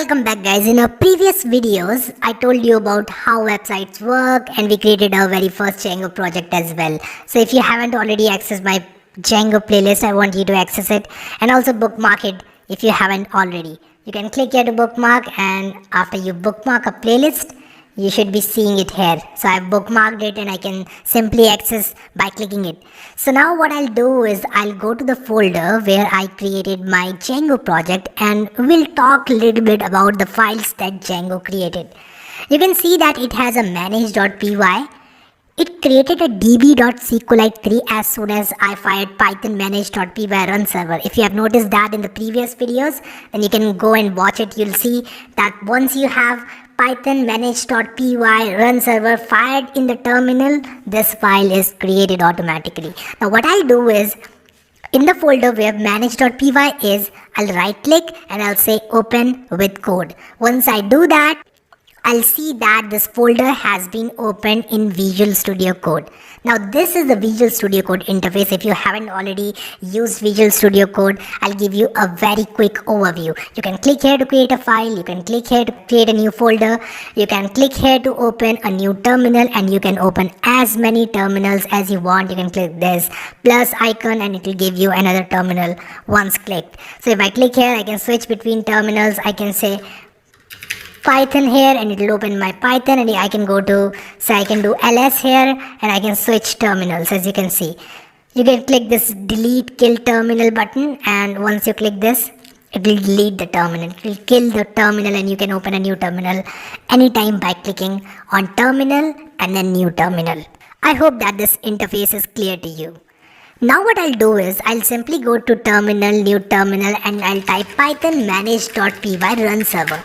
Welcome back guys. In our previous videos, I told you about how websites work and we created our very first Django project as well. So if you haven't already accessed my Django playlist, I want you to access it and also bookmark it if you haven't already. You can click here to bookmark, and after you bookmark a playlist, you should be seeing it here. So I've bookmarked it and I can simply access by clicking it. So now what I'll do is I'll go to the folder where I created my Django project and we'll talk a little bit about the files that Django created. You can see that it has a manage.py. It created a db.sqlite3 as soon as I fired python manage.py run server. If you have noticed that in the previous videos, then you can go and watch it. You'll see that once you have python manage.py run server fired in the terminal, this file is created automatically. Now what I'll do is, in the folder where manage.py is, I'll right click and I'll say open with code. Once I do that, I'll see that this folder has been opened in Visual Studio Code. Now this is the Visual Studio Code interface. If you haven't already used Visual Studio Code, I'll give you a very quick overview. You can click here to create a file, you can click here to create a new folder, you can click here to open a new terminal, and you can open as many terminals as you want. You can click this plus icon and it will give you another terminal once clicked. So if I click here, I can switch between terminals. I can say Python here and it will open my Python, and I can go to, so I can do ls here and I can switch terminals. As you can see, you can click this delete kill terminal button, and once you click this, it will delete the terminal, it will kill the terminal, and you can open a new terminal anytime by clicking on terminal and then new terminal. I hope that this interface is clear to you. Now what I'll do is I'll simply go to terminal, new terminal, and I'll type python manage.py run server.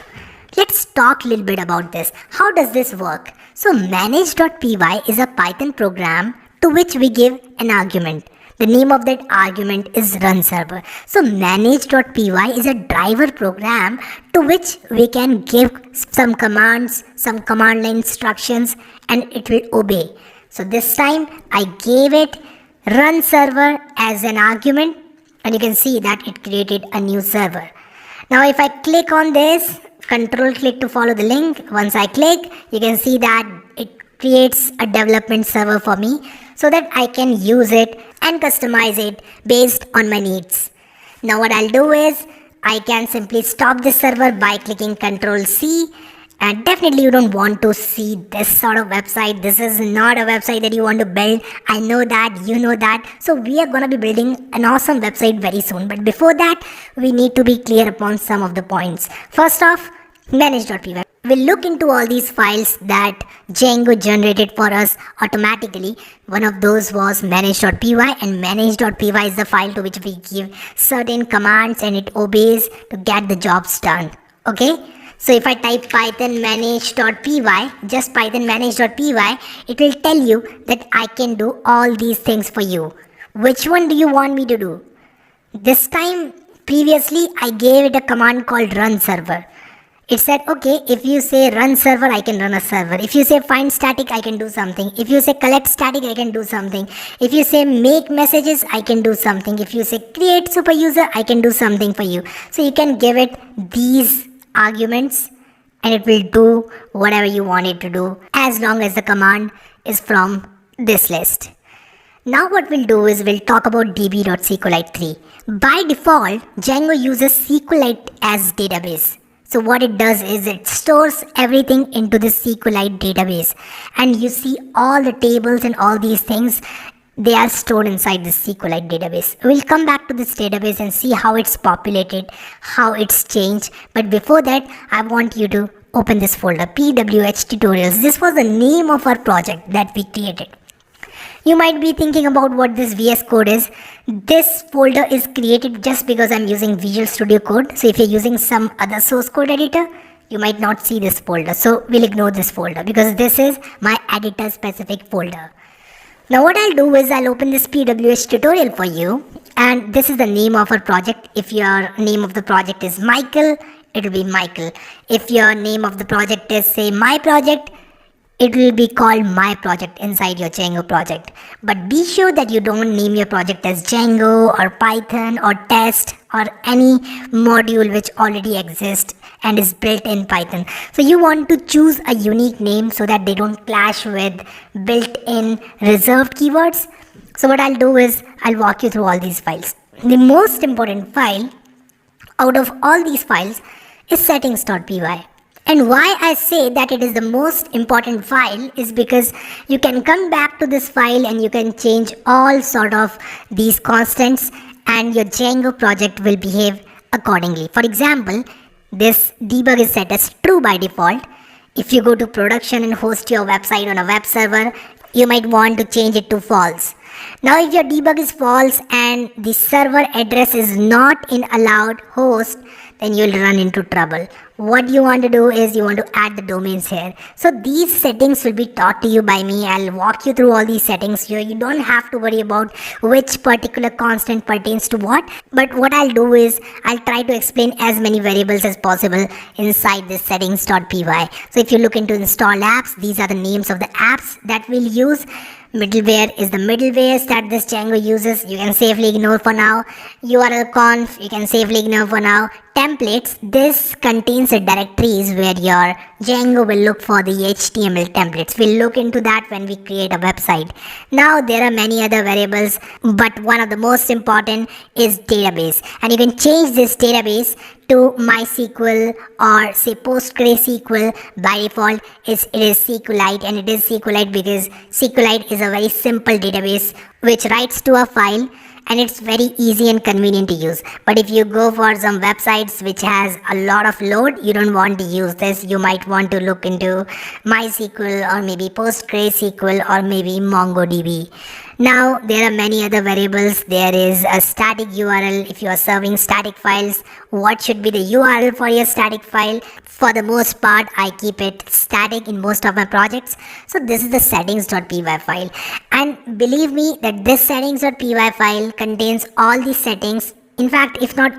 Let's talk a little bit about this. How does this work? So manage.py is a Python program to which we give an argument. The name of that argument is run server. So manage.py is a driver program to which we can give some commands, some command line instructions, and it will obey. So this time I gave it run server as an argument, and you can see that it created a new server. Now if I click on this, control click to follow the link. Once I click, you can see that it creates a development server for me so that I can use it and customize it based on my needs. Now what I'll do is I can simply stop this server by clicking Control C. And definitely you don't want to see this sort of website. This is not a website that you want to build. I know that, you know that. So we are going to be building an awesome website very soon. But before that, we need to be clear upon some of the points. First off, manage.py. We'll look into all these files that Django generated for us automatically. One of those was manage.py, and manage.py is the file to which we give certain commands and it obeys to get the jobs done. Okay? So if I type python manage.py, just python manage.py, it will tell you that I can do all these things for you. Which one do you want me to do? This time, previously, I gave it a command called run server. It said, okay, if you say run server, I can run a server. If you say find static, I can do something. If you say collect static, I can do something. If you say make messages, I can do something. If you say create super user, I can do something for you. So you can give it these arguments and it will do whatever you want it to do as long as the command is from this list. Now what we'll do is we'll talk about db.sqlite3. By default, Django uses SQLite as database. So what it does is it stores everything into the SQLite database, and you see all the tables and all these things, they are stored inside the SQLite database. We'll come back to this database and see how it's populated, how it's changed. But before that, I want you to open this folder, PWH tutorials. This was the name of our project that we created. You might be thinking about what this VS Code is. This folder is created just because I'm using Visual Studio Code. So if you're using some other source code editor, you might not see this folder. So we'll ignore this folder because this is my editor specific folder. Now what I'll do is I'll open this PWH tutorial for you, and this is the name of our project. If your name of the project is Michael, it will be Michael. If your name of the project is say my project, it will be called my project inside your Django project. But be sure that you don't name your project as Django or Python or test or any module which already exists and is built in Python. So you want to choose a unique name so that they don't clash with built-in reserved keywords. So what I'll do is I'll walk you through all these files. The most important file out of all these files is settings.py. And why I say that it is the most important file is because you can come back to this file and you can change all sort of these constants and your Django project will behave accordingly. For example, this debug is set as true by default. If you go to production and host your website on a web server, you might want to change it to false. Now if your debug is false and the server address is not in allowed host, then you'll run into trouble. What you want to do is you want to add the domains here. So these settings will be taught to you by me. I'll walk you through all these settings here. You don't have to worry about which particular constant pertains to what. But what I'll do is I'll try to explain as many variables as possible inside this settings.py. So if you look into install apps, these are the names of the apps that we'll use. Middleware is the middlewares that this Django uses. You can safely ignore for now. URL conf, you can safely ignore for now. Templates, this contains the directories where your Django will look for the HTML templates. We'll look into that when we create a website. Now there are many other variables, but one of the most important is database. And you can change this database to MySQL or say PostgreSQL. By default it is SQLite, and it is SQLite because SQLite is a very simple database which writes to a file and it's very easy and convenient to use. But if you go for some websites which has a lot of load, you don't want to use this. You might want to look into MySQL or maybe PostgreSQL or maybe MongoDB. Now there are many other variables. There is a static URL. If you are serving static files, what should be the URL for your static file? For the most part, I keep it static in most of my projects. So this is the settings.py file. And believe me that this settings.py file contains all the settings. In fact, if not